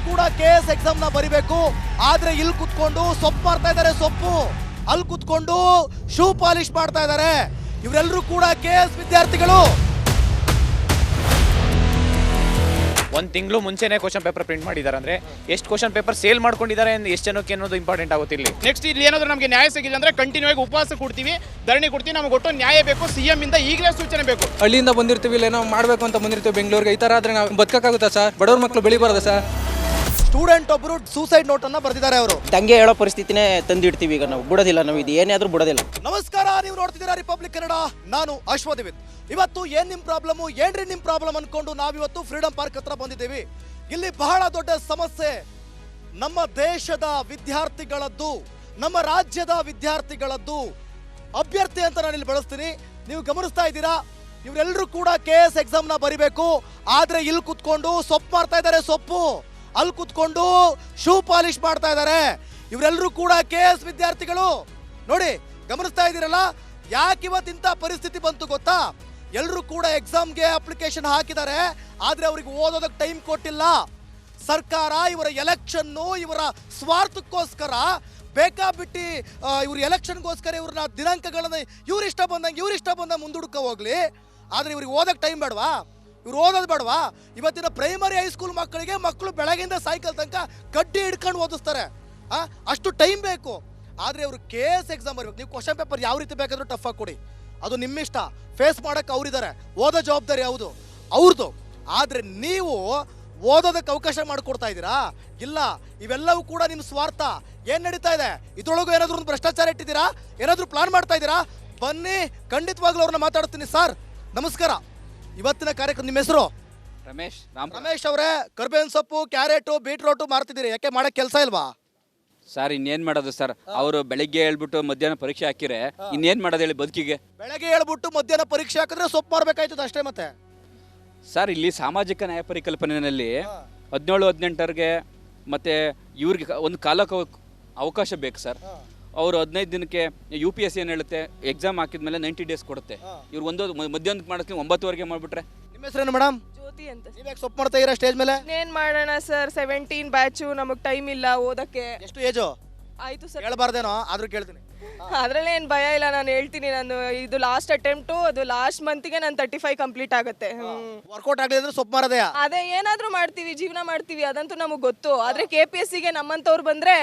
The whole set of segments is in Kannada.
ಕೂಡ KS ಎಕ್ಸಾಮ್ ನ ಬರಿಬೇಕು. ಆದ್ರೆ ಇಲ್ಲಿ ಕುತ್ಕೊಂಡು ಸೊಪ್ಪು ಮಾಡ್ತಾ ಇದ್ದಾರೆ, ಸೊಪ್ಪು. ಅಲ್ಲಿ ಕುತ್ಕೊಂಡು ಶೂ ಪಾಲಿಶ್ ಮಾಡ್ತಾ ಇದ್ದಾರೆ. ಇವರೆಲ್ಲರೂ ಕೂಡ KS ವಿದ್ಯಾರ್ಥಿಗಳು. ಒಂದು ತಿಂಗಳು ಮುಂಚೆನೇ ಕ್ವಶನ್ ಪೇಪರ್ ಪ್ರಿಂಟ್ ಮಾಡಿದ್ದಾರೆ ಅಂದ್ರೆ ಎಷ್ಟು ಕ್ವಶನ್ ಪೇಪರ್ ಸೇಲ್ ಮಾಡ್ಕೊಂಡಿದ್ದಾರೆ ಎಷ್ಟು ಜನಕ್ಕೆ ಅನ್ನೋದು ಇಂಪಾರ್ಟೆಂಟ್ ಆಗುತ್ತೆ ಇಲ್ಲಿ. ನೆಕ್ಸ್ಟ್ ಇಲ್ಲಿ ಏನಾದರೂ ನಮಗೆ ನ್ಯಾಯ ಸಿಗಿಲ್ಲ ಅಂದ್ರೆ ಕಂಟಿನ್ಯೂ ಆಗಿ ಉಪವಾಸ ಕೊಡ್ತೀವಿ, ಧರಣಿ ಕೊಡ್ತೀವಿ. ನಮಗೆ ಒಟ್ಟು ನ್ಯಾಯ ಬೇಕು, CM ಇಂದ ಈಗಲೇ ಸೂಚನೆ ಬೇಕು. ಹಳ್ಳಿಯಿಂದ ಬಂದಿರ್ತೀವಿ, ಇಲ್ಲ ಏನೋ ಮಾಡಬೇಕು ಅಂತ ಬಂದಿರ್ತೀವಿ ಬೆಂಗಳೂರಿಗೆ. ಈ ಥರ ಆದ್ರೆ ನಾವು ಬದುಕಕ್ಕಾಗುತ್ತಾ ಸರ್? ಬಡವ್ರ ಮಕ್ಕಳು ಬೆಳಿಬಾರ್ದು ಸರ್? ಸ್ಟೂಡೆಂಟ್ ಒಬ್ಬರು ಸೂಸೈಡ್ ನೋಟ್ ಅನ್ನ ಬರೆದಿದ್ದಾರೆ. ಅವರು ತಂಗೆ ಹೇಳೋ ಪರಿಸ್ಥಿತಿನೇ ತಂದಿಡ್ತೀವಿ. ಈಗ ನಾವು ಬಿಡೋದಿಲ್ಲ, ನಾವು ಇದು ಏನೇ ಆದ್ರೂ ಬಿಡೋದಿಲ್ಲ. ನಮಸ್ಕಾರ, ನೀವು ನೋಡ್ತಿದ್ದೀರಾ ರಿಪಬ್ಲಿಕ್ ಕನ್ನಡ. ನಾನು ಅಶ್ವದಿವಿತ್. ಇವತ್ತು ಏನ್ ನಿಮ್ ಪ್ರಾಬ್ಲಮ್, ಏನ್ರಿ ನಿಮ್ ಪ್ರಾಬ್ಲಮ್ ಅನ್ಕೊಂಡು ನಾವಿವತ್ತು ಫ್ರೀಡಂ ಪಾರ್ಕ್ ಹತ್ರ ಬಂದಿದ್ದೀವಿ. ಇಲ್ಲಿ ಬಹಳ ದೊಡ್ಡ ಸಮಸ್ಯೆ ನಮ್ಮ ದೇಶದ ವಿದ್ಯಾರ್ಥಿಗಳದ್ದು, ನಮ್ಮ ರಾಜ್ಯದ ವಿದ್ಯಾರ್ಥಿಗಳದ್ದು. ಅಭ್ಯರ್ಥಿ ಅಂತ ನಾನು ಇಲ್ಲಿ ಬಳಸ್ತೀನಿ. ನೀವು ಗಮನಿಸ್ತಾ ಇದ್ದೀರಾ, ಇವರೆಲ್ಲರೂ ಕೂಡ KS ಎಕ್ಸಾಮ್ ನ ಬರಿಬೇಕು. ಆದ್ರೆ ಇಲ್ಲಿ ಕುತ್ಕೊಂಡು ಸೊಪ್ಪು ಮಾಡ್ತಾ ಇದ್ದಾರೆ, ಸೊಪ್ಪು. ಅಲ್ಲಿ ಕುತ್ಕೊಂಡು ಶೂ ಪಾಲಿಶ್ ಮಾಡ್ತಾ ಇದ್ದಾರೆ. ಇವರೆಲ್ಲರೂ ಕೂಡ KS ವಿದ್ಯಾರ್ಥಿಗಳು. ನೋಡಿ, ಗಮನಿಸ್ತಾ ಇದ್ದೀರಲ್ಲ, ಯಾಕೆ ಇವತ್ತಿಂತ ಪರಿಸ್ಥಿತಿ ಬಂತು ಗೊತ್ತಾ? ಎಲ್ಲರೂ ಕೂಡ ಎಕ್ಸಾಮ್ಗೆ ಅಪ್ಲಿಕೇಶನ್ ಹಾಕಿದ್ದಾರೆ, ಆದ್ರೆ ಅವ್ರಿಗೆ ಓದೋದಕ್ಕೆ ಟೈಮ್ ಕೊಟ್ಟಿಲ್ಲ. ಸರ್ಕಾರ ಇವರ ಎಲೆಕ್ಷನ್ನು, ಇವರ ಸ್ವಾರ್ಥಕ್ಕೋಸ್ಕರ ಬೇಕಾಬಿಟ್ಟಿ ಇವ್ರ ಎಲೆಕ್ಷನ್ಗೋಸ್ಕರ ಇವ್ರನ್ನ ದಿನಾಂಕಗಳನ್ನ ಇವ್ರಿಷ್ಟ ಬಂದಂಗೆ ಮುಂದೂಡ್ಕ ಹೋಗ್ಲಿ. ಆದ್ರೆ ಇವ್ರಿಗೆ ಓದಕ್ಕೆ ಟೈಮ್ ಬೇಡವಾ? ಇವ್ರು ಓದೋದು ಬೇಡವಾ? ಇವತ್ತಿನ ಪ್ರೈಮರಿ ಹೈಸ್ಕೂಲ್ ಮಕ್ಕಳು ಬೆಳಗಿಂದ ಸಾಯಂಕಾಲ ತನಕ ಕಡ್ಡಿ ಹಿಡ್ಕೊಂಡು ಓದಿಸ್ತಾರೆ. ಅಷ್ಟು ಟೈಮ್ ಬೇಕು. ಆದರೆ ಇವರು KS ಎಕ್ಸಾಮ್ ಬರಬೇಕು. ನೀವು ಕ್ವಶನ್ ಪೇಪರ್ ಯಾವ ರೀತಿ ಬೇಕಾದರೂ ಟಫ್ ಆಗಿ ಕೊಡಿ, ಅದು ನಿಮ್ಮಿಷ್ಟ. ಫೇಸ್ ಮಾಡೋಕ್ಕೆ ಅವರಿದ್ದಾರೆ, ಓದೋ ಜವಾಬ್ದಾರಿ ಹೌದು ಅವ್ರದ್ದು. ಆದರೆ ನೀವು ಓದೋದಕ್ಕೆ ಅವಕಾಶ ಮಾಡಿಕೊಡ್ತಾ ಇದ್ದೀರಾ? ಇಲ್ಲ, ಇವೆಲ್ಲವೂ ಕೂಡ ನಿಮ್ಮ ಸ್ವಾರ್ಥ. ಏನು ನಡೀತಾ ಇದೆ ಇದ್ರೊಳಗೂ? ಏನಾದರೂ ಒಂದು ಭ್ರಷ್ಟಾಚಾರ ಇಟ್ಟಿದ್ದೀರಾ? ಏನಾದರೂ ಪ್ಲಾನ್ ಮಾಡ್ತಾ ಇದ್ದೀರಾ? ಬನ್ನಿ, ಖಂಡಿತವಾಗ್ಲೂ ಅವ್ರನ್ನ ಮಾತಾಡ್ತೀನಿ. ಸರ್ ನಮಸ್ಕಾರ. ಇವತ್ತಿನ ಕಾರ್ಯಕ್ರಮ, ನಿಮ್ಮ ಹೆಸರು? ರಮೇಶ್ ಅವರೇ, ಕರ್ಬೇವಿನ ಸೊಪ್ಪು, ಕ್ಯಾರೆಟು, ಬೀಟ್ರೋಟು ಮಾರ್ತಿದ್ದೀರಿ. ಯಾಕೆ ಮಾಡಕ್ಕೆ ಕೆಲಸ ಇಲ್ವಾ? ಸರ್ ಇನ್ನೇನ್ ಮಾಡೋದು ಸರ್? ಅವರು ಬೆಳಿಗ್ಗೆ ಹೇಳ್ಬಿಟ್ಟು ಮಧ್ಯಾಹ್ನ ಪರೀಕ್ಷೆ ಹಾಕಿರೆ ಇನ್ನೇನ್ ಮಾಡೋದು ಹೇಳಿ ಬದುಕಿಗೆ? ಬೆಳಗ್ಗೆ ಹೇಳ್ಬಿಟ್ಟು ಮಧ್ಯಾಹ್ನ ಪರೀಕ್ಷೆ ಹಾಕಿದ್ರೆ ಸೊಪ್ಪು ಮಾರ್ಬೇಕಾಯ್ತದ ಅಷ್ಟೇ. ಮತ್ತೆ ಸರ್ ಇಲ್ಲಿ ಸಾಮಾಜಿಕ ನ್ಯಾಯ ಪರಿಕಲ್ಪನೆಯಲ್ಲಿ 17-18 ಮತ್ತೆ ಇವ್ರಿಗೆ ಒಂದು ಕಾಲಕ್ಕೆ ಅವಕಾಶ ಬೇಕು ಸರ್. ಅವರು 15 ದಿನಕ್ಕೆ UPSC ಏನು ಹೇಳುತ್ತೆ, ಎಕ್ಸಾಮ್ ಹಾಕಿದ್ಮೇಲೆ 90 ಡೇಸ್ ಕೊಡುತ್ತೆ. ಇವ್ರು ಒಂದು ಮಧ್ಯಾಹ್ನಕ್ಕೆ ಮಾಡೋಕ್ಕೆ 9 ಮಾಡ್ಬಿಟ್ರೆ. ನಿಮ್ಮ ಹೆಸರೇನು ಮೇಡಮ್? ಜ್ಯೋತಿ ಅಂತ. ನೀವ್ಯಾಕೆ ಸೊಪ್ಪು ಮಾಡ್ತಾ ಇದ್ದೀರಾ ಸ್ಟೇಜ್ ಮೇಲೆ? ಏನ್ ಮಾಡೋಣ ಸರ್, 17 ಬ್ಯಾಚು, ನಮಗ್ ಟೈಮ್ ಇಲ್ಲ ಓದಕ್ಕೆ. ಎಷ್ಟು ಏಜು? ಆಯ್ತು ಸರ್. ಹೇಳ್ಬಾರ್ದೇನೋ, ಆದ್ರೂ ಕೇಳ್ತೀನಿ. ಅದ್ರಲ್ಲಿ ಏನ್ ಭಯ ಇಲ್ಲ, ನಾನು ಹೇಳ್ತೀನಿ. ನಾನು ಇದು ಲಾಸ್ಟ್ ಅಟೆಂಪ್ಟು, ಅದು ಲಾಸ್ಟ್ ಮಂತಿಗೆ ನಾನು 35 ಕಂಪ್ಲೀಟ್ ಆಗುತ್ತೆ. ವರ್ಕೌಟ್ ಆಗಲಿ ಅಂದ್ರೆ ಸೊಪ್ಪು ಮಾರದೇ? ಅದೇ ಏನಾದ್ರೂ ಮಾಡ್ತೀವಿ, ಜೀವನ ಮಾಡ್ತೀವಿ, ಅದಂತೂ ನಮಗ್ ಗೊತ್ತು. ಆದ್ರೆ KPSCಗೆ ನಮ್ಮಂತವ್ರು ಬಂದ್ರೆ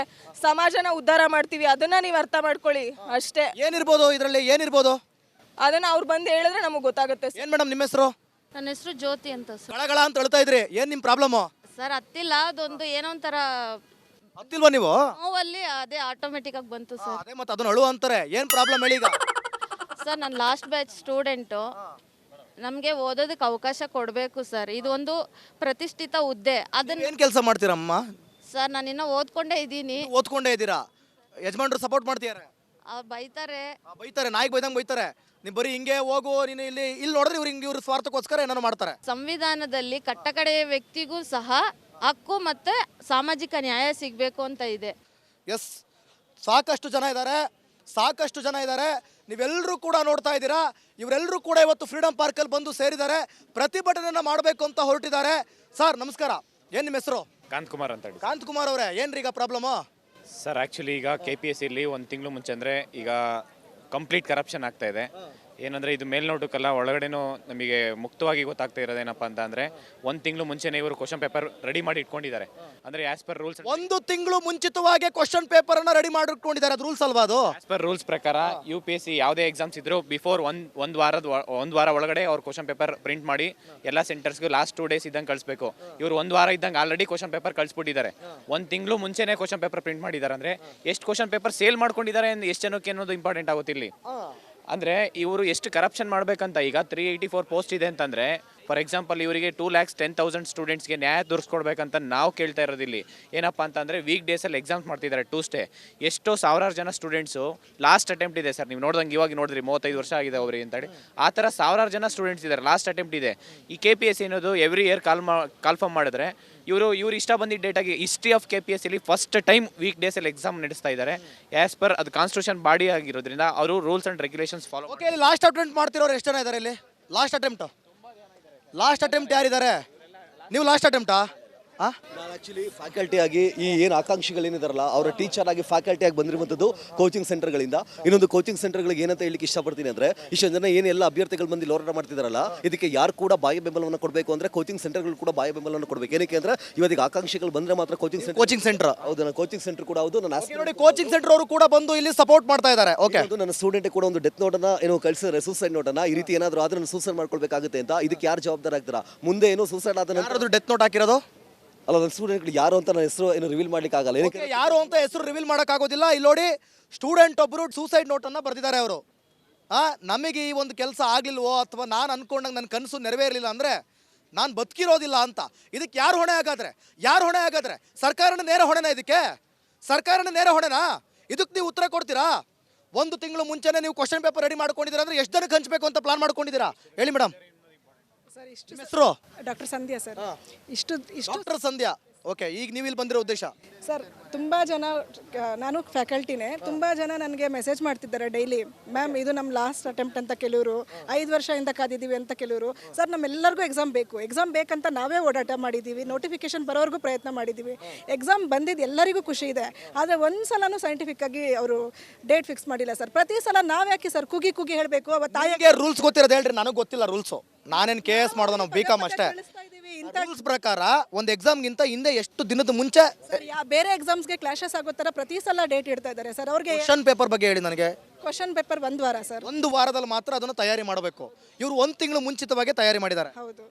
ಸಮಾಜನ ಉದ್ಧಾರ ಮಾಡ್ತೀವಿ, ಅದನ್ನ ನೀವು ಅರ್ಥ ಮಾಡ್ಕೊಳ್ಳಿ ಅಷ್ಟೇ. ಏನಿರ್ಬೋದು ಇದರಲ್ಲಿ, ಏನಿರ್ಬೋದು ಅದನ್ನ ಅವ್ರು ಬಂದು ಹೇಳಿದ್ರೆ ನಮಗ್ ಗೊತ್ತಾಗುತ್ತೆ. ಏನ್ ಮೇಡಮ್ ನಿಮ್ಮ ಹೆಸರು? ನನ್ನ ಹೆಸರು ಜ್ಯೋತಿ ಅಂತ ಸರ್. ಗಳಗಳ ಅಂತ ಹೇಳ್ತಾ ಇದ್ರಿ, ಏನ್ ನಿಮ್ ಪ್ರಾಬ್ಲಮ್? ಸರ್ ಹತ್ತಿಲ್ಲ, ಅದೊಂದು ಏನೋ ಒಂಥರ ಹತ್ತಿಲ್ವಾ ನೀವು? ನೋವಲ್ಲಿ ಅದೇ ಆಟೋಮೆಟಿಕ್ ಆಗಿ ಬಂತು ಸರ್. ಅದೇ ಮತ್ತೆ ಅದನ್ನ ಅಳು ಅಂತಾರೆ. ಏನ್ ಪ್ರಾಬ್ಲಮ್ ಹೇಳಿ ಈಗ? ಸರ್ ನಾನು ಲಾಸ್ಟ್ ಬ್ಯಾಚ್ ಸ್ಟೂಡೆಂಟು, ನಮಗೆ ಓದೋದಕ್ಕೆ ಅವಕಾಶ ಕೊಡಬೇಕು ಸರ್. ಇದು ಒಂದು ಪ್ರತಿಷ್ಠಿತ ಹುದ್ದೆ. ಅದನ್ನ ಏನ್ ಕೆಲಸ ಮಾಡ್ತೀರಮ್ಮ? ಸರ್ ನಾನು ಇನ್ನೂ ಓದ್ಕೊಂಡೇ ಇದ್ದೀನಿ. ಓದ್ಕೊಂಡೇ ಇದ್ದೀರಾ? ಯಜಮಾನ್ರು ಸಪೋರ್ಟ್ ಮಾಡ್ತೀಯಾರೆ? ಅವ್ರು ಬೈತಾರೆ. ಬೈತಾರೆ, ನಾಯಿಗೆ ಬೈದಂಗೆ ಬೈತಾರೆ. ನೀವು ಬರೀ ಹಿಂಗೆ ಹೋಗು, ನೀನು ಇಲ್ಲಿ ನೋಡಿದ್ರೆ ಇವ್ರ ಸ್ವಾರ್ಥಕ್ಕೋಸ್ಕರ ಏನಾರು ಮಾಡ್ತಾರೆ. ಸಂವಿಧಾನದಲ್ಲಿ ಕಟ್ಟಕಡೆಯ ವ್ಯಕ್ತಿಗೂ ಸಹ ಹಕ್ಕು ಮತ್ತೆ ಸಾಮಾಜಿಕ ನ್ಯಾಯ ಸಿಗಬೇಕು ಅಂತ ಇದೆ. ಎಸ್, ಸಾಕಷ್ಟು ಜನ ಇದ್ದಾರೆ. ನೀವೆಲ್ಲರೂ ಕೂಡ ನೋಡ್ತಾ ಇದ್ದೀರಾ. ಇವರೆಲ್ಲರೂ ಕೂಡ ಇವತ್ತು ಫ್ರೀಡಂ ಪಾರ್ಕಲ್ಲಿ ಬಂದು ಸೇರಿದ್ದಾರೆ, ಪ್ರತಿಭಟನೆಯನ್ನು ಮಾಡಬೇಕು ಅಂತ ಹೊರಟಿದ್ದಾರೆ. ಸರ್ ನಮಸ್ಕಾರ, ಏನು ನಿಮ್ಮ ಹೆಸರು? ಕಾಂತಕುಮಾರ್ ಅಂತ ಹೇಳಿ. ಕಾಂತಕುಮಾರ್ ಅವರೇ, ಏನ್ರಿ ಈಗ ಪ್ರಾಬ್ಲಮ್ಮು? ಸರ್ ಆ್ಯಕ್ಚುಲಿ ಈಗ KPSCಲಿ 1 ತಿಂಗಳು ಮುಂಚೆ ಅಂದರೆ ಈಗ ಕಂಪ್ಲೀಟ್ ಕರಪ್ಷನ್ ಆಗ್ತಾ ಇದೆ. ಏನಂದರೆ ಇದು ಮೇಲ್ನೋಟಕ್ಕೆಲ್ಲ ಒಳಗಡೆನೂ ನಮಗೆ ಮುಕ್ತವಾಗಿ ಗೊತ್ತಾಗ್ತಾ ಇರೋದೇನಪ್ಪ ಅಂತ ಅಂದರೆ 1 ತಿಂಗಳು ಮುಂಚೆನೇ ಇವರು ಕ್ವಶನ್ ಪೇಪರ್ ರೆಡಿ ಮಾಡಿ ಇಟ್ಕೊಂಡಿದ್ದಾರೆ. ಅಂದರೆ ಆಸ್ ಪರ್ ರೂಲ್ಸ್ 1 ತಿಂಗಳು ಮುಂಚಿತವಾಗಿ ಕ್ವಶನ್ ಪೇಪರ್ ಅನ್ನ ರೆಡಿ ಮಾಡಿ ಇಟ್ಕೊಂಡಿದ್ದಾರೆ. ಅದು ರೂಲ್ಸ್ ಅಲ್ವಾ? ಅದು ಆಸ್ ಪರ್ ರೂಲ್ಸ್ ಪ್ರಕಾರ UPSC ಯಾವುದೇ ಎಕ್ಸಾಮ್ಸ್ ಇದ್ರು ಬಿಫೋರ್ ಒಂದು ವಾರ ಒಳಗಡೆ ಅವ್ರು ಕ್ವಶನ್ ಪೇಪರ್ ಪ್ರಿಂಟ್ ಮಾಡಿ ಎಲ್ಲ ಸೆಂಟರ್ಸ್ಗೂ ಲಾಸ್ಟ್ 2 ಡೇಸ್ ಇದ್ದಂಗೆ ಕಳಿಸ್ಬೇಕು. ಇವರು 1 ವಾರ ಇದ್ದಂಗೆ ಆಲ್ರೆಡಿ ಕ್ವಶನ್ ಪೇಪರ್ ಕಳಿಸ್ಬಿಟ್ಟಿದ್ದಾರೆ. 1 ತಿಂಗಳು ಮುಂಚೆನೇ ಕ್ವಶನ್ ಪೇಪರ್ ಪ್ರಿಂಟ್ ಮಾಡಿದ್ದಾರೆ. ಅಂದರೆ ಎಷ್ಟು ಕ್ವಶನ್ ಪೇಪರ್ ಸೇಲ್ ಮಾಡ್ಕೊಂಡಿದ್ದಾರೆ, ಎಷ್ಟು ಜನಕ್ಕೆ ಅನ್ನೋದು ಇಂಪಾರ್ಟೆಂಟ್ ಆಗುತ್ತೆ ಇಲ್ಲಿ. ಅಂದರೆ ಇವರು ಎಷ್ಟು ಕರಪ್ಷನ್ ಮಾಡಬೇಕಂತ, ಈಗ 384 ಪೋಸ್ಟ್ ಇದೆ ಅಂತಂದರೆ ಫಾರ್ ಎಕ್ಸಾಂಪಲ್ ಇವರಿಗೆ 2,10,000 ಸ್ಟೂಡೆಂಟ್ಸ್ಗೆ ನ್ಯಾಯ ತೋರಿಸ್ಕೊಡ್ಬೇಕಂತ ನಾವು ಕೇಳ್ತಾ ಇರೋದಿಲ್ಲಿ. ಏನಪ್ಪ ಅಂತಂದರೆ ವೀಕ್ ಡೇಸಲ್ಲಿ ಎಕ್ಸಾಮ್ಸ್ ಮಾಡ್ತಿದ್ದಾರೆ, ಟ್ಯೂಸ್ಡೇ. ಎಷ್ಟೋ ಸಾವಿರಾರು ಜನ ಸ್ಟೂಡೆಂಟ್ಸು ಲಾಸ್ಟ್ ಅಟೆಂಪ್ಟ್ ಇದೆ ಸರ್. ನೀವು ನೋಡ್ದಂಗೆ ಇವಾಗ ನೋಡಿದ್ರಿ 35 ವರ್ಷ ಆಗಿದೆ ಅವ್ರಿಗೆ ಅಂತೇಳಿ. ಆ ಥರ ಸಾವಿರಾರು ಜನ ಸ್ಟೂಡೆಂಟ್ಸ್ ಇದ್ದಾರೆ, ಲಾಸ್ಟ್ ಅಟೆಂಪ್ಟ್ ಇದೆ. ಈ KPSC ಅನ್ನೋದು ಎವ್ರಿ ಇಯರ್ ಕಾಲ್ಫಾರ್ಮ್ ಮಾಡಿದ್ರೆ ಇವರು ಇಷ್ಟ ಬಂದಿದ್ದ ಡೇಟಾಗಿ ಹಿಸ್ಟ್ರಿ ಆಫ್ KPSCಲಿ ಫಸ್ಟ್ ಟೈಮ್ ವೀಕ್ ಡೇಸಲ್ಲಿ ಎಕ್ಸಾಮ್ ನಡೆಸ್ತಾ ಇದ್ದಾರೆ. ಆ್ಯಸ್ ಪರ್ ಅದು ಕಾನ್ಸ್ಟಿಟ್ಯೂಷನ್ ಬಾಡಿ ಆಗಿರೋದ್ರಿಂದ ಅವರು rules and regulations follow. Okay, ಇಲ್ಲಿ ಲಾಸ್ಟ್ ಅಟೆಂಪ್ಟ್ ಮಾಡ್ತಿರೋರು ಎಷ್ಟು ಜನ ಇದ್ದಾರೆ ಇಲ್ಲಿ? ಲಾಸ್ಟ್ ಅಟೆಂಪ್ಟ್ ಯಾರಿದ್ದಾರೆ? ನೀವು ಲಾಸ್ಟ್ ಅಟೆಂಪ್ಟಾ? ನಾನು ಆಕ್ಚುಲಿ ಫ್ಯಾಕಲ್ಟಿ ಆಗಿ ಈ ಏನು ಆಕಾಂಕ್ಷಿಗಳೇನಿದಾರಲ್ಲ ಅವರ ಟೀಚರ್ ಆಗಿ ಫ್ಯಾಕಲ್ಟಿ ಆಗಿ ಬಂದಿರುವಂಥದ್ದು ಕೋಚಿಂಗ್ ಸೆಂಟರ್ಗಳಿಂದ. ಇನ್ನೊಂದು ಕೋಚಿಂಗ್ ಸೆಂಟರ್ಗಳಿಗೆ ಏನಂತ ಹೇಳಲಿಕ್ಕೆ ಇಷ್ಟಪಡ್ತೀನಿ ಅಂದರೆ, ಇಷ್ಟೊಂದು ಜನ ಏನೆಲ್ಲ ಅಭ್ಯರ್ಥಿಗಳು ಬಂದು ಹೋರಾಟ ಮಾಡ್ತಿದಾರಲ್ಲ, ಇದಕ್ಕೆ ಯಾರು ಕೂಡ ಬಾಯಿ ಬೆಂಬಲವನ್ನು ಕೊಡಬೇಕು ಅಂದರೆ ಕೋಚಿಂಗ್ ಸೆಂಟರ್ಗಳು ಕೂಡ ಬಾಯಿ ಬೆಂಬಲವನ್ನು ಕೊಡಬೇಕು. ಏನಕ್ಕೆ ಅಂದರೆ ಇವತ್ತಿಗೆ ಆಕಾಂಕ್ಷಿಗಳು ಬಂದರೆ ಮಾತ್ರ ಕೋಚಿಂಗ್ ಸೆಂಟರ್ ಹೌದು, ನಾನು ಕೋಚಿಂಗ್ ಸೆಂಟರ್ ಕೂಡ ಹೌದು. ನೋಡಿ ಕೋಚಿಂಗ್ ಸೆಂಟರ್ ಅವರು ಕೂಡ ಬಂದು ಇಲ್ಲಿ ಸಪೋರ್ಟ್ ಮಾಡ್ತಾ ಇದ್ದಾರೆ. ಓಕೆ, ನನ್ನ ಸ್ಟೂಡೆಂಟ್ ಕೂಡ ಒಂದು ಡೆತ್ ನೋಟನ್ನ ಏನೋ ಕಳಿಸಿದ್ರೆ, ಸೂಸೈಡ್ ನೋಟನ್ನ, ಈ ರೀತಿ ಏನಾದರೂ ಆದ್ರೆ ನಾನು ಸೂಸೈಡ್ ಮಾಡ್ಕೊಳ್ಬೇಕಾಗುತ್ತೆ ಅಂತ. ಇದಕ್ಕೆ ಯಾರು ಜವಾಬ್ದಾರಿ ಆಗ್ತಾರಾ? ಮುಂದೆ ಏನೋ ಸೂಸೈಡ್ ಆದ ನಂತರ ಡೆತ್ ನೋಟ್ ಹಾಕಿರೋದು ಅಲ್ಲ, ನನ್ನ ಸ್ಟೂಡೆಂಟ್ ಯಾರು ಅಂತ ನನ್ನ ಹೆಸರು ಏನು ರಿವೀಲ್ ಮಾಡ್ಲಿಕ್ಕೆ ಆಗಲ್ಲ. ಏನಕ್ಕೆ ಯಾರು ಅಂತ ಹೆಸರು ರಿವೀಲ್ ಮಾಡೋಕ್ಕಾಗೋದಿಲ್ಲ. ಇಲ್ಲಿ ನೋಡಿ ಸ್ಟೂಡೆಂಟ್ ಒಬ್ಬರು ಸೂಸೈಡ್ ನೋಟನ್ನು ಬರೆದಿದ್ದಾರೆ ಅವರು. ನಮಗೆ ಈ ಒಂದು ಕೆಲಸ ಆಗ್ಲಿಲ್ವೋ ಅಥವಾ ನಾನು ಅನ್ಕೊಂಡಂಗೆ ನನ್ನ ಕನಸು ನೆರವೇರಲಿಲ್ಲ ಅಂದರೆ ನಾನು ಬದುಕಿರೋದಿಲ್ಲ ಅಂತ. ಇದಕ್ಕೆ ಯಾರು ಹೊಣೆ ಆಗಾದ್ರೆ ಸರ್ಕಾರನ ನೇರ ಹೊಣೆನಾ? ಇದಕ್ಕೆ ಸರ್ಕಾರನ ನೇರ ಹೊಣೆನಾ? ಇದಕ್ಕೆ ನೀವು ಉತ್ತರ ಕೊಡ್ತೀರಾ? ಒಂದು ತಿಂಗಳು ಮುಂಚೆನೇ ನೀವು ಕ್ವಶನ್ ಪೇಪರ್ ರೆಡಿ ಮಾಡ್ಕೊಂಡಿದ್ದೀರಾ ಅಂದರೆ ಎಷ್ಟು ಜನಕ್ಕೆ ಹಂಚಬೇಕು ಅಂತ ಪ್ಲಾನ್ ಮಾಡ್ಕೊಂಡಿದ್ದೀರಾ ಹೇಳಿ ಮೇಡಮ್? ಸರ್ ಇಷ್ಟು ಹೆಸರು ಡಾಕ್ಟರ್ ಸಂಧ್ಯಾ ಸರ್. ಇಷ್ಟು ಡಾಕ್ಟರ್ ಸಂಧ್ಯಾ. ಓಕೆ, ಈಗ ನೀವು ಇಲ್ಲಿ ಬಂದಿರೋ ಉದ್ದೇಶ? ಸರ್ ತುಂಬ ಜನ, ನಾನು ಫ್ಯಾಕಲ್ಟಿನೇ, ತುಂಬ ಜನ ನನಗೆ ಮೆಸೇಜ್ ಮಾಡ್ತಿದ್ದಾರೆ ಡೈಲಿ, ಮ್ಯಾಮ್ ಇದು ನಮ್ಮ ಲಾಸ್ಟ್ ಅಟೆಂಪ್ಟ್ ಅಂತ ಕೆಲವರು, 5 ವರ್ಷದಿಂದ ಕಾದಿದ್ದೀವಿ ಅಂತ ಕೆಲವರು. ಸರ್ ನಮ್ಮೆಲ್ಲರಿಗೂ ಎಕ್ಸಾಮ್ ಬೇಕಂತ ನಾವೇ ಓಡಾಟ ಮಾಡಿದ್ದೀವಿ, ನೋಟಿಫಿಕೇಶನ್ ಬರೋವರೆಗೂ ಪ್ರಯತ್ನ ಮಾಡಿದ್ದೀವಿ. ಎಕ್ಸಾಮ್ ಬಂದಿದ್ದು ಎಲ್ಲರಿಗೂ ಖುಷಿ ಇದೆ, ಆದರೆ ಒಂದು ಸಲನೂ ಸೈಂಟಿಫಿಕ್ ಆಗಿ ಅವರು ಡೇಟ್ ಫಿಕ್ಸ್ ಮಾಡಿಲ್ಲ ಸರ್. ಪ್ರತಿ ಸಲ ನಾವು ಯಾಕೆ ಸರ್ ಕುಗಿ ಹೇಳಬೇಕು? ಅವತ್ತು ತಾಯಿಗೆ ರೂಲ್ಸ್ ಗೊತ್ತಿರೋದು ಹೇಳ್ರಿ, ನನಗೆ ಗೊತ್ತಿಲ್ಲ ರೂಲ್ಸು. ನಾನೇನು KS ಮಾಡೋದು, ನಾವು BCom ಅಷ್ಟೇ. ರೂಲ್ಸ್ ಪ್ರಕಾರ ಒಂದು ಎಕ್ಸಾಮ್ಗಿಂತ ಹಿಂದೆ ಎಷ್ಟು ದಿನದ ಮುಂಚೆ ಬೇರೆ ಎಕ್ಸಾಮ್ಸ್ಗೆ ಕ್ಲಾಶಸ್ ಆಗೋ ಥರ ಪ್ರತಿ ಸಲ ಡೇಟ್ ಇಡ್ತಾ ಇದ್ದಾರೆ ಸರ್. ಅವ್ರಿಗೆ ಕ್ವಶನ್ ಪೇಪರ್ ಬಗ್ಗೆ ಹೇಳಿ ನನಗೆ. ಕ್ವಶನ್ ಪೇಪರ್ 1 ವಾರ ಸರ್, 1 ವಾರದಲ್ಲಿ ಮಾತ್ರ ಅದನ್ನು ತಯಾರಿ ಮಾಡಬೇಕು. ಇವರು 1 ತಿಂಗಳು ಮುಂಚಿತವಾಗಿ ತಯಾರಿ ಮಾಡಿದ್ದಾರೆ. ಹೌದು.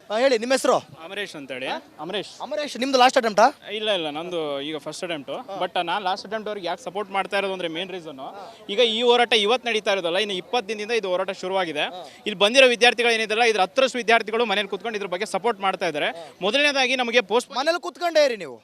ಹೇಳಿ ನಿಮ್ಮ ಹೆಸರು? ಅಮರೇಶ್ ಅಂತೇಳಿ. ಅಮರೇಶ್, ನಿಮ್ದು ಲಾಸ್ಟ್ ಅಟೆಂಪ್ಟಾ? ಇಲ್ಲ ನಂದು ಈಗ ಫಸ್ಟ್ ಅಟೆಂಪ್ಟು. ಬಟ್ ನಾನು ಲಾಸ್ಟ್ ಅಟೆಂಪ್ಟ್ ಅವ್ರಿಗೆ ಯಾಕೆ ಸಪೋರ್ಟ್ ಮಾಡ್ತಾ ಇರೋದು ಅಂದರೆ ಮೇನ್ ರೀಸನ್ನು, ಈಗ ಈ ಹೋರಾಟ ಇವತ್ತು ನಡೀತಾ ಇರೋದಲ್ಲ, ಇನ್ನು 20 ದಿನದಿಂದ ಇದು ಹೋರಾಟ ಶುರುವಾಗಿದೆ. ಇಲ್ಲಿ ಬಂದಿರೋ ವಿದ್ಯಾರ್ಥಿಗಳು ಏನಿದೆಲ್ಲ, ಇದ್ರ 10% ವಿದ್ಯಾರ್ಥಿಗಳು ಮನೇಲಿ ಕೂತ್ಕೊಂಡು ಇದ್ರ ಬಗ್ಗೆ ಸಪೋರ್ಟ್ ಮಾಡ್ತಾ ಇದ್ದಾರೆ. ಮೊದಲನೇದಾಗಿ ನಮಗೆ ಮನೇಲಿ ಕೂತ್ಕೊಂಡೇ ಇರಿ ನೀವು.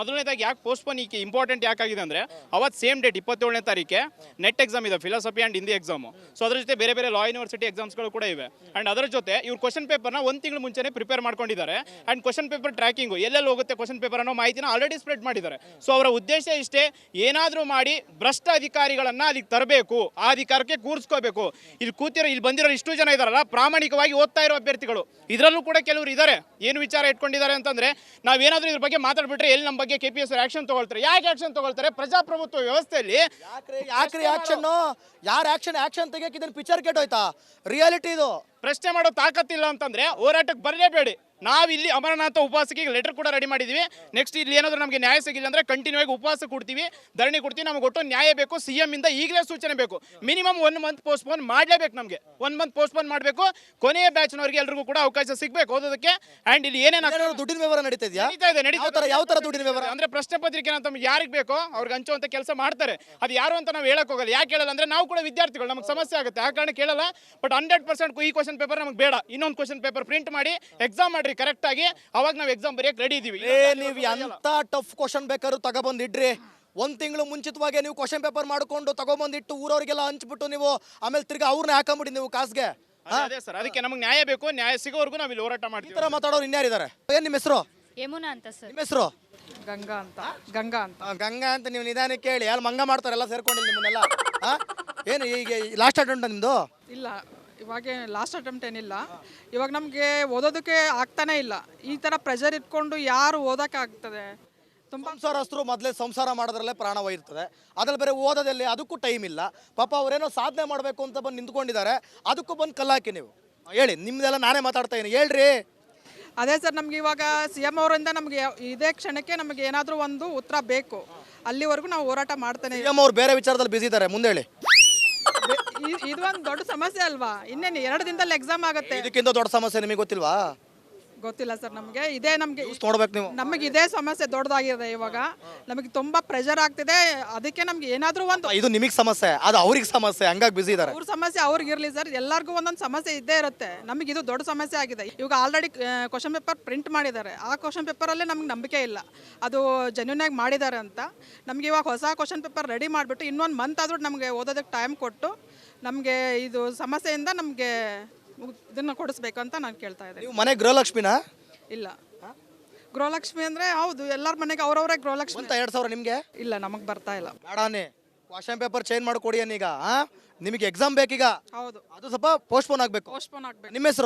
ಮೊದಲನೇದಾಗಿ ಯಾಕೆ ಪೋಸ್ಟ್ಪೋನ್ ಈ ಇಂಪಾರ್ಟೆಂಟ್ ಯಾಕಾಗಿದೆ ಅಂದರೆ, ಅವತ್ತು ಸೇಮ್ ಡೇಟ್ 27ನೇ ತಾರೀಕೆ ನೆಟ್ ಎಕ್ಸಾಮ್ ಇದೆ, philosophy and Hindi exam. So ಅದ್ರ ಜೊತೆ ಬೇರೆ ಲಾ ಯೂನಿವರ್ಸಿಟಿ ಎಕ್ಸಾಮ್ಸ್ಗಳು ಕೂಡ ಇವೆ. ಆ್ಯಂಡ್ ಅದರ ಜೊತೆ ಇವ್ರು ಕ್ವಶನ್ ಪೇಪರ್ನ 1 ತಿಂಗಳು ಮುಂಚೆನೇ ಪ್ರಿಪೇರ್ ಮಾಡ್ಕೊಂಡಿದ್ದಾರೆ. ಆ್ಯಂಡ್ ಕ್ವಶನ್ ಪೇಪರ್ ಟ್ರ್ಯಾಕಿಂಗು ಎಲ್ಲೆಲ್ಲಿ ಹೋಗುತ್ತೆ ಕ್ವಶನ್ ಪೇಪರ್ ಅನ್ನೋ ಮಾಹಿತಿನ ಆಲ್ರೆಡಿ ಸ್ಪ್ರೆಡ್ ಮಾಡಿದ್ದಾರೆ. ಸೊ ಅವರ ಉದ್ದೇಶ ಇಷ್ಟೇ, ಏನಾದರೂ ಮಾಡಿ ಭ್ರಷ್ಟ ಅಧಿಕಾರಿಗಳನ್ನು ಅಲ್ಲಿಗೆ ತರಬೇಕು, ಆ ಅಧಿಕಾರಕ್ಕೆ ಕೂರಿಸ್ಕೋಬೇಕು. ಇಲ್ಲಿ ಬಂದಿರೋ ಇಷ್ಟು ಜನ ಇದಾರಲ್ಲ, ಪ್ರಾಮಾಣಿಕವಾಗಿ ಓದ್ತಾ ಇರೋ ಅಭ್ಯರ್ಥಿಗಳು, ಇದರಲ್ಲೂ ಕೂಡ ಕೆಲವರು ಇದ್ದಾರೆ. ಏನು ವಿಚಾರ ಇಟ್ಕೊಂಡಿದ್ದಾರೆ ಅಂತಂದ್ರೆ, ನಾವೇನಾದ್ರೂ ಇದ್ರ ಬಗ್ಗೆ ಮಾತಾಡ್ಬಿಟ್ರೆ ಎಲ್ಲಿ ನಮ್ಮ ಬಗ್ಗೆ KPS ಆಕ್ಷನ್ ತಗೊಳ್ತಾರೆ. ಯಾಕೆ ಆಕ್ಷನ್ ತಗೊಳ್ತಾರೆ? ಪ್ರಜಾಪ್ರಭುತ್ವ ವ್ಯವಸ್ಥೆಯಲ್ಲಿ ಯಾಕ್ರಿ ಆಕ್ಷನ್? ಯಾರು ಆಕ್ಷನ್ ತೆಗಿಯಕ್ಕೆ ಇದನ್ನ ಪಿಕ್ಚರ್ ಕೆಟ್ಟೋಯ್ತಾ? ರಿಯಾಲಿಟಿ ಇದು. ಪ್ರಶ್ನೆ ಮಾಡೋ ತಾಕತ್ತಿಲ್ಲ ಅಂತಂದ್ರೆ ಹೋರಾಟಕ್ಕೆ ಬರಲೇಬೇಡಿ. ನಾವಿಲ್ಲಿ ಅಮರನಾಥ ಉಪವಾಸಕ್ಕೆ ಲೆಟರ್ ಕೂಡ ರೆಡಿ ಮಾಡಿದ್ದೀವಿ. ನೆಕ್ಸ್ಟ್ ಇಲ್ಲಿ ಏನಾದರೂ ನಮಗೆ ನ್ಯಾಯ ಸಿಗಿಲ್ಲ ಅಂದರೆ ಕಂಟಿನ್ಯೂ ಆಗಿ ಉಪವಾಸ ಕೊಡ್ತೀವಿ, ಧರಣಿ ಕೊಡ್ತೀವಿ. ನಮಗೆ ಒಟ್ಟು ನ್ಯಾಯ ಬೇಕು. CM ಇಂದ ಈಗಲೇ ಸೂಚನೆ ಬೇಕು. ಮಿನಿಮಮ್ 1 ಮಂತ್ ಪೋಸ್ಟ್ಪೋನ್ ಮಾಡಲೇಬೇಕು. ನಮಗೆ 1 ಮಂತ್ ಪೋಸ್ಟ್ಪೋನ್ ಮಾಡಬೇಕು. ಕೊನೆಯ ಬ್ಯಾಚ್ನವರಿಗೆ ಎಲ್ರಿಗೂ ಕೂಡ ಅವಕಾಶ ಸಿಗಬೇಕು ಓದೋದಕ್ಕೆ. ಆ್ಯಂಡ್ ಇಲ್ಲಿ ಏನೇನು ದುಡ್ಡಿನ ವ್ಯವಹಾರ ನಡೀತಾ ಇದೆಯಾ? ಯಾವ ತರ ದುಡ್ಡಿನ ವ್ಯವಹಾರ ಅಂದರೆ ಪ್ರಶ್ನೆ ಪತ್ರಿಕೆ ಅಂತ ಯಾರಿಗೆ ಬೇಕೋ ಅವ್ರಿಗೆ ಹಂಚುವಂಥ ಕೆಲಸ ಮಾಡ್ತಾರೆ. ಅದು ಯಾರು ಅಂತ ನಾವು ಹೇಳಕ್ ಹೋಗಲ್ಲ. ಯಾಕೆ ಹೇಳಲ್ಲ ಅಂದರೆ, ನಾವು ಕೂಡ ವಿದ್ಯಾರ್ಥಿಗಳು, ನಮಗೆ ಸಮಸ್ಯೆ ಆಗುತ್ತೆ, ಆ ಕಾರಣ ಕೇಳಲ್ಲ. ಬಟ್ 100% ಈ ಕ್ವಶನ್ ಪೇಪರ್ ನಮಗೆ ಬೇಡ. ಇನ್ನೊಂದು ಕ್ವಶನ್ ಪೇಪರ್ ಪ್ರಿಂಟ್ ಮಾಡಿ ಎಕ್ಸಾಮ್ ಮಾಡ್ರಿ ಕರೆಕ್ಟಾಗಿ, ಅವಾಗ ನಾವು ಎಕ್ಸಾಮ್ ಬರೆಯಕ್ಕೆ ರೆಡಿ ಇದೀವಿ. ನೀವು ಎಂತ ಟಫ್ ಕ್ವಶನ್ ಬೇಕಾದ್ರೂ ತಗೊಬಂದಿಡ್ರಿ. 1 ತಿಂಗಳು ಮುಂಚಿತವಾಗಿ ನೀವು ಕ್ವಶನ್ ಪೇಪರ್ ಮಾಡ್ಕೊಂಡು ತಗೊಬಂದಿಟ್ಟು ಊರವರಿಗೆಲ್ಲ ಹಂಚ್ಬಿಟ್ಟು ನೀವು ಆಮೇಲೆ ತಿರ್ಗಿ ಅವ್ರನ್ನ ಹಾಕೊಂಬಿಡಿ ನೀವು ಕಾಸ್ಗೆ. ಅದೇ ಸರ್, ಅದಕ್ಕೆ ನಮಗೆ ನ್ಯಾಯ ಬೇಕು. ನ್ಯಾಯ ಸಿಗೋವರೆಗೂ ನಾವು ಇಲ್ಲಿ ಹೋರಾಟ ಮಾಡ್ತೀವಿ. ಈ ತರ ಮಾತಾಡೋರು ಇನ್ಯಾರಿದ್ದಾರೆ? ಏನ್ ನಿಮ್ಮ ಹೆಸರು? ಯಮುನಾ ಅಂತ ಸರ್. ನಿಮ್ಮ ಹೆಸರು? ಗಂಗಾ ಅಂತ. ಗಂಗಾ ಅಂತ. ನೀವು ನಿಧಾನಕ್ಕೆ ಕೇಳಿ, ಅಲ್ಲಿ ಮಂಗ ಮಾಡ್ತಾರೆಲ್ಲ ಸೇರ್ಕೊಂಡಿಲ್ಲ ನಿಮ್ಮನ್ನೆಲ್ಲ. ಏನು ಈಗ ಲಾಸ್ಟ್ ಅಟೆಂಪ್ಟ್ ನಿಮ್ದು? ಇಲ್ಲ, ಇವಾಗ ಲಾಸ್ಟ್ ಅಟೆಂಪ್ಟ್ ಏನಿಲ್ಲ. ಇವಾಗ ನಮಗೆ ಓದೋದಕ್ಕೆ ಆಗ್ತಾನೆ ಇಲ್ಲ. ಈ ಥರ ಪ್ರೆಷರ್ ಇಟ್ಕೊಂಡು ಯಾರು ಓದೋಕೆ ಆಗ್ತದೆ? ಸಂಸಾರಸ್ಥರು ಮೊದಲೇ ಸಂಸಾರ ಮಾಡೋದ್ರಲ್ಲೇ ಪ್ರಾಣ ಹೋಗಿರ್ತದೆ, ಅದ್ರಲ್ಲಿ ಬೇರೆ ಓದೋದಲ್ಲಿ ಅದಕ್ಕೂ ಟೈಮ್ ಇಲ್ಲ. ಪಾಪ ಅವರೇನೋ ಸಾಧನೆ ಮಾಡಬೇಕು ಅಂತ ಬಂದು ನಿಂತ್ಕೊಂಡಿದ್ದಾರೆ, ಅದಕ್ಕೂ ಬಂದು ಕಲ್ಲಾಕಿ ನೀವು. ಹೇಳಿ, ನಿಮ್ದೆಲ್ಲ ನಾನೇ ಮಾತಾಡ್ತಾ ಇದ್ದೀನಿ, ಹೇಳ್ರಿ. ಅದೇ ಸರ್, ನಮ್ಗೆ ಇವಾಗ CM ಅವರಿಂದ ನಮಗೆ ಇದೇ ಕ್ಷಣಕ್ಕೆ ನಮಗೆ ಏನಾದರೂ ಒಂದು ಉತ್ತರ ಬೇಕು. ಅಲ್ಲಿವರೆಗೂ ನಾವು ಹೋರಾಟ ಮಾಡ್ತಾನೆ. CM ಅವ್ರು ಬೇರೆ ವಿಚಾರದಲ್ಲಿ ಬಿಸಿ ಇದ್ದಾರೆ, ಮುಂದೆ ಹೇಳಿ. ಇದು ಒಂದು ದೊಡ್ಡ ಸಮಸ್ಯೆ ಅಲ್ವಾ? ಇನ್ನೇನು 2 ದಿನದಲ್ಲಿ ಎಕ್ಸಾಮ್ ಆಗುತ್ತೆ. ಇದಕ್ಕಿಂತ ದೊಡ್ಡ ಸಮಸ್ಯೆ ನಿಮಗೆ ಗೊತ್ತಿಲ್ವಾ? ಗೊತ್ತಿಲ್ಲ ಸರ್ ನಮಗೆ. ಇದೇ ನೋಡ್ಬೇಕು ನೀವು. ನಮಗೆ ಇದೇ ಸಮಸ್ಯೆ ದೊಡ್ಡದಾಗಿದೆ. ಇವಾಗ ನಮಗೆ ತುಂಬಾ ಪ್ರೆಷರ್ ಆಗ್ತಿದೆ. ಅದಕ್ಕೆ ನಮ್ಗೆ ಏನಾದರೂ ಒಂದು, ಇದು ನಿಮಗೆ ಸಮಸ್ಯೆ, ಅದು ಅವ್ರಿಗೆ ಸಮಸ್ಯೆ, ಹಂಗಾಗಿ ಬಿಸಿ ಇದ್ದಾರೆ. ಅವ್ರ ಸಮಸ್ಯೆ ಅವ್ರಿಗೆ ಇರಲಿ ಸರ್, ಎಲ್ಲರಿಗೂ ಒಂದೊಂದು ಸಮಸ್ಯೆ ಇದ್ದೇ ಇರುತ್ತೆ. ನಮಗೆ ಇದು ದೊಡ್ಡ ಸಮಸ್ಯೆ ಆಗಿದೆ. ಇವಾಗ ಆಲ್ರೆಡಿ ಕ್ವಶನ್ ಪೇಪರ್ ಪ್ರಿಂಟ್ ಮಾಡಿದ್ದಾರೆ. ಆ ಕ್ವಶನ್ ಪೇಪರಲ್ಲೇ ನಮ್ಗೆ ನಂಬಿಕೆ ಇಲ್ಲ ಅದು ಜೆನ್ಯೂನ್ ಆಗಿ ಮಾಡಿದ್ದಾರೆ ಅಂತ. ನಮಗೆ ಇವಾಗ ಹೊಸ ಕ್ವಶನ್ ಪೇಪರ್ ರೆಡಿ ಮಾಡಿಬಿಟ್ಟು ಇನ್ನೊಂದು ಮಂತ್ ಆದರೂ ನಮಗೆ ಓದೋದಕ್ಕೆ ಟೈಮ್ ಕೊಟ್ಟು ನಮಗೆ ಇದು ಸಮಸ್ಯೆಯಿಂದ ನಮಗೆ ಇದನ್ನ ಕೊಡಿಸ್ಬೇಕು ಅಂತ ನಾನು ಕೇಳ್ತಾ ಇದ್ದೀನಿ. ನೀವು ಮನೆ ಗೃಹಲಕ್ಷ್ಮಿನಾ? ಇಲ್ಲ, ಗೃಹಲಕ್ಷ್ಮಿ ಅಂದರೆ ಹೌದು, ಎಲ್ಲರ ಮನೆಗೆ ಅವ್ರವರೇ ಗೃಹಲಕ್ಷ್ಮಿ. 2,000 ನಿಮಗೆ? ಇಲ್ಲ, ನಮಗೆ ಬರ್ತಾ ಇಲ್ಲ. ಬೇಡಾನೆ, ಕ್ವಶನ್ ಪೇಪರ್ ಚೇಂಜ್ ಮಾಡಿಕೊಡಿ ಅನ್ನೀಗ. ನಿಮಗೆ ಎಕ್ಸಾಮ್ ಬೇಕೀಗ. ಹೌದು, ಅದು ಸ್ವಲ್ಪ ಪೋಸ್ಟ್ಪೋನ್ ಆಗಬೇಕು. ಪೋಸ್ಟ್ಪೋನ್ ಆಗಬೇಕು. ನಿಮ್ಮ ಹೆಸರು?